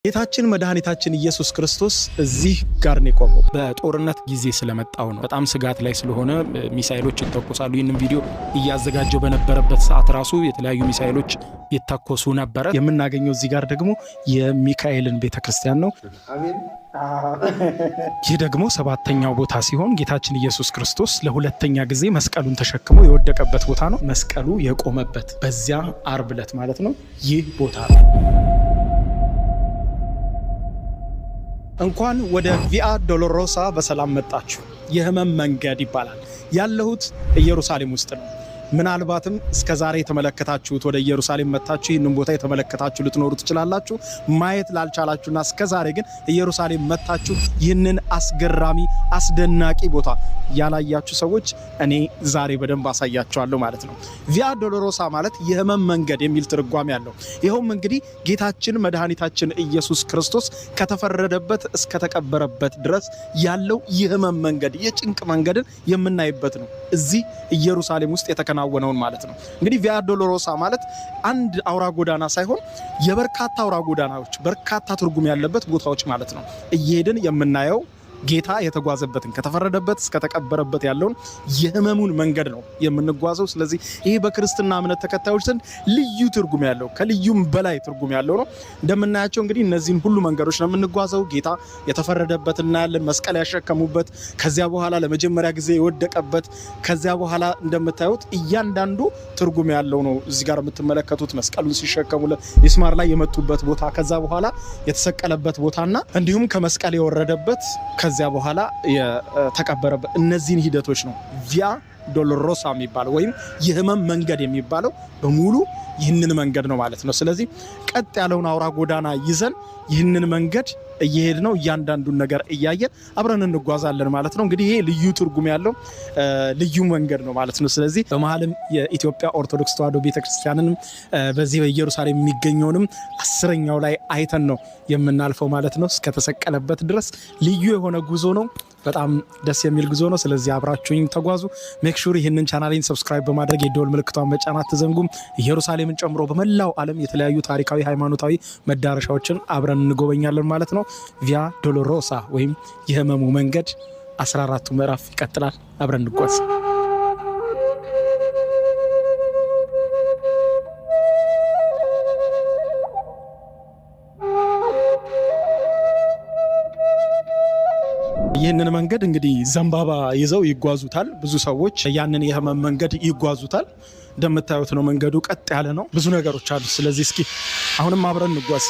ጌታችን መድኃኒታችን ኢየሱስ ክርስቶስ እዚህ ጋር ነው የቆመው። በጦርነት ጊዜ ስለመጣው ነው። በጣም ስጋት ላይ ስለሆነ ሚሳኤሎች ይተኮሳሉ። ይህንን ቪዲዮ እያዘጋጀው በነበረበት ሰዓት ራሱ የተለያዩ ሚሳኤሎች ይተኮሱ ነበር። የምናገኘው እዚህ ጋር ደግሞ የሚካኤልን ቤተክርስቲያን ነው። አሜን። ይህ ደግሞ ሰባተኛው ቦታ ሲሆን ጌታችን ኢየሱስ ክርስቶስ ለሁለተኛ ጊዜ መስቀሉን ተሸክሞ የወደቀበት ቦታ ነው። መስቀሉ የቆመበት በዚያ ዓርብ ዕለት ማለት ነው። ይህ ቦታ ነው። እንኳን ወደ ቪያ ዶሎሮሳ በሰላም መጣችሁ። የህመም መንገድ ይባላል። ያለሁት ኢየሩሳሌም ውስጥ ነው። ምናልባትም እስከ ዛሬ የተመለከታችሁት ወደ ኢየሩሳሌም መጣችሁ ይህንን ቦታ የተመለከታችሁ ልትኖሩ ትችላላችሁ። ማየት ላልቻላችሁና እስከ ዛሬ ግን ኢየሩሳሌም መጣችሁ ይህንን አስገራሚ አስደናቂ ቦታ ያላያችሁ ሰዎች እኔ ዛሬ በደንብ አሳያችኋለሁ ማለት ነው። ቪያ ዶሎሮሳ ማለት የህመም መንገድ የሚል ትርጓሜ ያለው ይኸውም እንግዲህ ጌታችን መድኃኒታችን ኢየሱስ ክርስቶስ ከተፈረደበት እስከ ተቀበረበት ድረስ ያለው የህመም መንገድ የጭንቅ መንገድን የምናይበት ነው። እዚህ ኢየሩሳሌም ውስጥ የተከናወነውን ማለት ነው። እንግዲህ ቪያ ዶሎሮሳ ማለት አንድ አውራ ጎዳና ሳይሆን የበርካታ አውራ ጎዳናዎች በርካታ ትርጉም ያለበት ቦታዎች ማለት ነው። እየሄድን የምናየው ጌታ የተጓዘበትን ከተፈረደበት እስከ ተቀበረበት ያለውን የህመሙን መንገድ ነው የምንጓዘው። ስለዚህ ይሄ በክርስትና እምነት ተከታዮች ዘንድ ልዩ ትርጉም ያለው ከልዩም በላይ ትርጉም ያለው ነው። እንደምናያቸው እንግዲህ እነዚህን ሁሉ መንገዶች ነው የምንጓዘው። ጌታ የተፈረደበት እናያለን፣ መስቀል ያሸከሙበት፣ ከዚያ በኋላ ለመጀመሪያ ጊዜ የወደቀበት፣ ከዚያ በኋላ እንደምታዩት እያንዳንዱ ትርጉም ያለው ነው። እዚህ ጋር የምትመለከቱት መስቀሉን ሲሸከሙ ሚስማር ላይ የመቱበት ቦታ፣ ከዛ በኋላ የተሰቀለበት ቦታና እንዲሁም ከመስቀል የወረደበት ከዚያ በኋላ የተቀበረበት እነዚህን ሂደቶች ነው ቪያ ዶሎሮሳ የሚባለው ወይም የህመም መንገድ የሚባለው በሙሉ ይህንን መንገድ ነው ማለት ነው። ስለዚህ ቀጥ ያለውን አውራ ጎዳና ይዘን ይህንን መንገድ እየሄድ ነው እያንዳንዱን ነገር እያየን አብረን እንጓዛለን ማለት ነው። እንግዲህ ይሄ ልዩ ትርጉም ያለው ልዩ መንገድ ነው ማለት ነው። ስለዚህ በመሀልም የኢትዮጵያ ኦርቶዶክስ ተዋሕዶ ቤተክርስቲያንንም በዚህ በኢየሩሳሌም የሚገኘውንም 10ኛው ላይ አይተን ነው የምናልፈው ማለት ነው። እስከተሰቀለበት ድረስ ልዩ የሆነ ጉዞ ነው። በጣም ደስ የሚል ጉዞ ነው። ስለዚህ አብራችሁኝ ተጓዙ። ሜክ ሹር ይህንን ቻናሌን ሰብስክራይብ በማድረግ የደወል ምልክቷን መጫን አትዘንጉም። ኢየሩሳሌምን ጨምሮ በመላው ዓለም የተለያዩ ታሪካዊ ሃይማኖታዊ መዳረሻዎችን አብረን እንጎበኛለን ማለት ነው። ቪያ ዶሎሮሳ ወይም የህመሙ መንገድ 14ቱ ምዕራፍ ይቀጥላል። አብረን እንጓዝ። ይህንን መንገድ እንግዲህ ዘንባባ ይዘው ይጓዙታል። ብዙ ሰዎች ያንን የህመም መንገድ ይጓዙታል። እንደምታዩት ነው መንገዱ ቀጥ ያለ ነው። ብዙ ነገሮች አሉ። ስለዚህ እስኪ አሁንም አብረን እንጓዝ።